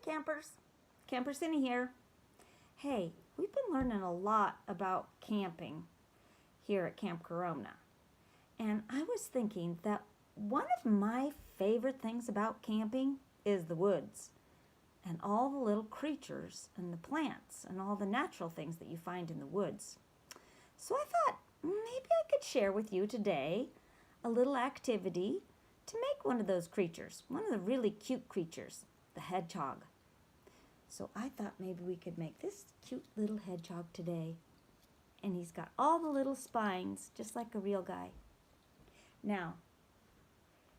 campers. Camper Cinny here. Hey, we've been learning a lot about camping here at Camp Corona. And I was thinking that one of my favorite things about camping is the woods and all the little creatures and the plants and all the natural things that you find in the woods. So I thought maybe I could share with you today a little activity to make one of those creatures, one of the really cute creatures, the hedgehog. So I thought maybe we could make this cute little hedgehog today. And he's got all the little spines, just like a real guy. Now,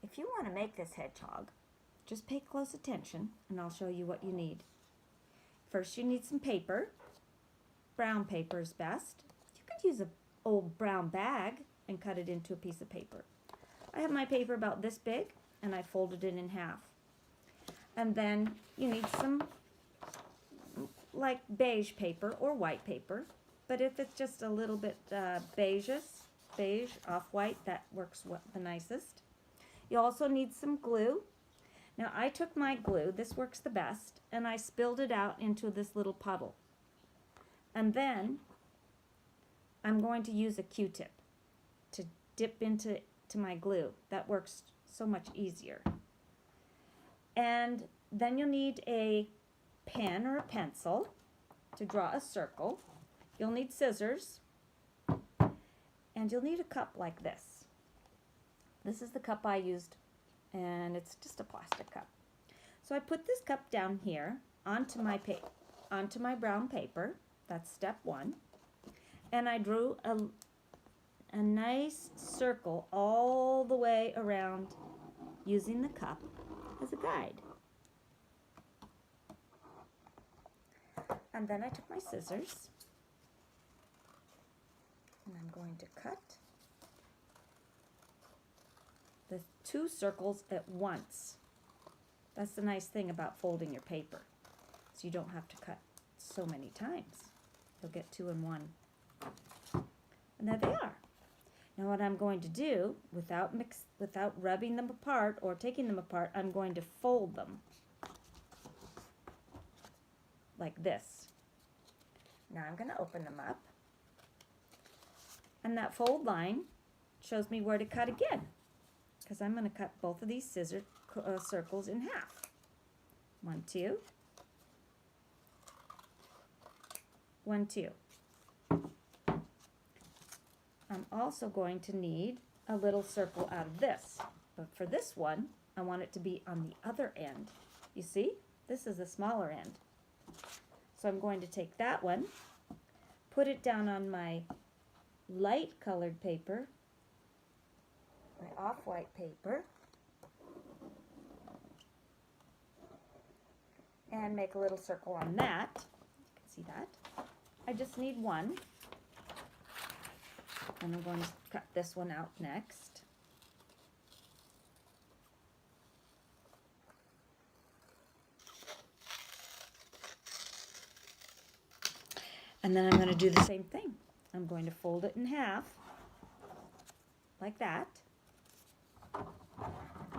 if you want to make this hedgehog, just pay close attention and I'll show you what you need. First, you need some paper. Brown paper is best. You could use an old brown bag and cut it into a piece of paper. I have my paper about this big and I folded it in half. And then you need some like beige paper or white paper, but if it's just a little bit beige, off-white, that works the nicest. You also need some glue. Now I took my glue, this works the best, and I spilled it out into this little puddle. And then I'm going to use a Q-tip to dip into my glue. That works so much easier. And then you'll need a pen or a pencil to draw a circle. You'll need scissors, and you'll need a cup like this. This is the cup I used, and it's just a plastic cup. So I put this cup down here onto my brown paper. That's step one. And I drew a nice circle all the way around using the cup as a guide. And then I took my scissors and I'm going to cut the two circles at once. That's the nice thing about folding your paper, so you don't have to cut so many times. You'll get two in one. And there they are. Now what I'm going to do, without rubbing them apart or taking them apart, I'm going to fold them like this. Now I'm going to open them up. And that fold line shows me where to cut again, because I'm going to cut both of these circles in half. 1, 2. 1, 2. I'm also going to need a little circle out of this. But for this one, I want it to be on the other end. You see? This is the smaller end. So I'm going to take that one, put it down on my light colored paper, my off-white paper, and make a little circle on that. You can see that. I just need one. And I'm going to cut this one out next. And then I'm going to do the same thing. I'm going to fold it in half, like that.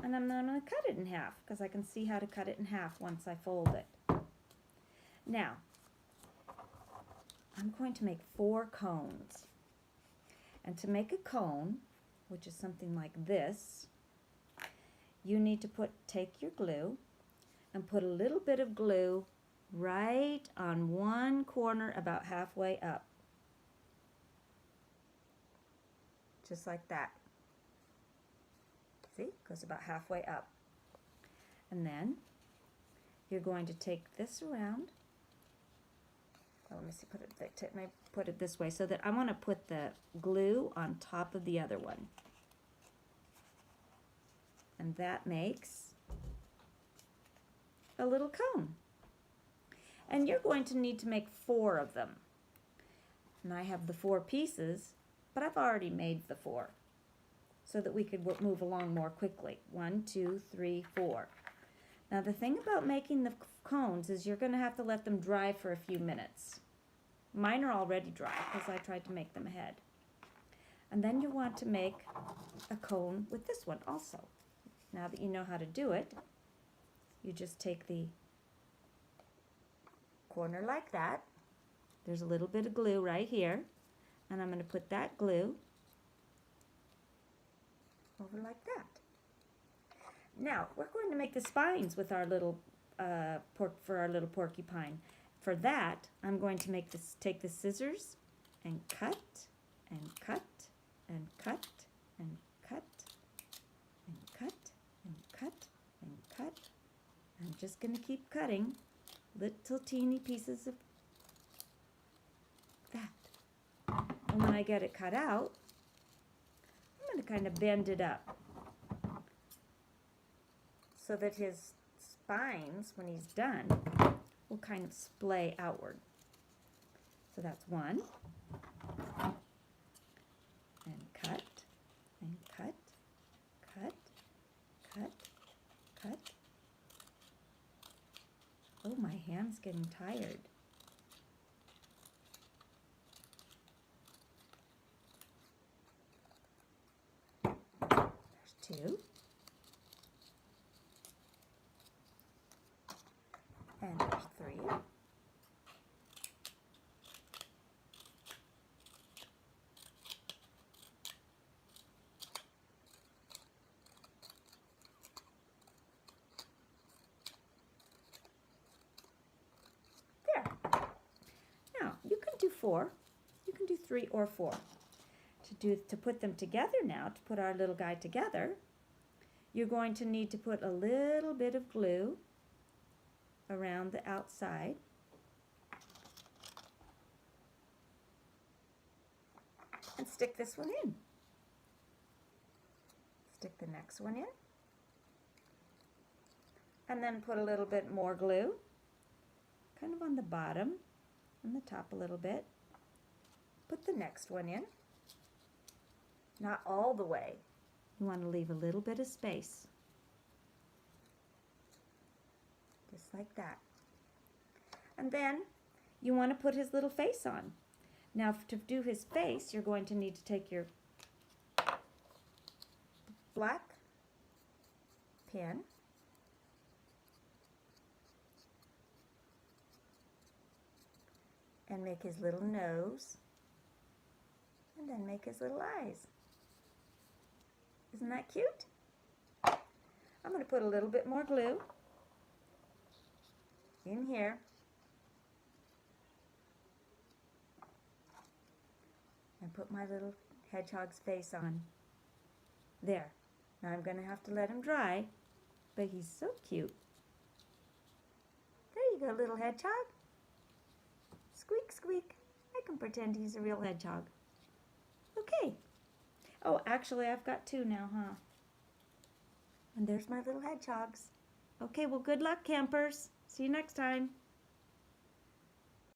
And I'm going to cut it in half, because I can see how to cut it in half once I fold it. Now, I'm going to make 4 cones. And to make a cone, which is something like this, you need to take your glue and put a little bit of glue right on one corner about halfway up. Just like that. See? Goes about halfway up. And then you're going to take this around. Oh, let me see, put it this way so that I want to put the glue on top of the other one. And that makes a little cone. And you're going to need to make 4 of them. And I have the 4 pieces, but I've already made the 4 so that we could move along more quickly. 1, 2, 3, 4. Now the thing about making the cones is you're going to have to let them dry for a few minutes. Mine are already dry because I tried to make them ahead. And then you want to make a cone with this one also. Now that you know how to do it, you just take the corner like that. There's a little bit of glue right here. And I'm going to put that glue over like that. Now, we're going to make the spines with our little for our little porcupine. For that, I'm going to take the scissors and cut and cut and cut and cut and cut and cut and cut. I'm just going to keep cutting little teeny pieces of that. And when I get it cut out, I'm going to kind of bend it up so that his spines, when he's done, will kind of splay outward. So that's one. And cut, and cut, cut, cut, cut. Oh, my hand's getting tired. There's two. And there's three. There. Now, you can do 4. You can do 3 or 4. To put them together now, to put our little guy together, you're going to need to put a little bit of glue around the outside. And stick this one in. Stick the next one in. And then put a little bit more glue, kind of on the bottom, and the top a little bit. Put the next one in. Not all the way. You want to leave a little bit of space. Just like that. And then you want to put his little face on. Now to do his face, you're going to need to take your black pen and make his little nose, and then make his little eyes. Isn't that cute? I'm going to put a little bit more glue in here. And put my little hedgehog's face on. There. Now I'm going to have to let him dry, but he's so cute. There you go, little hedgehog. Squeak, squeak. I can pretend he's a real hedgehog. Okay. Oh, actually, I've got 2 now, huh? And there's my little hedgehogs. Okay, well, good luck, campers. See you next time.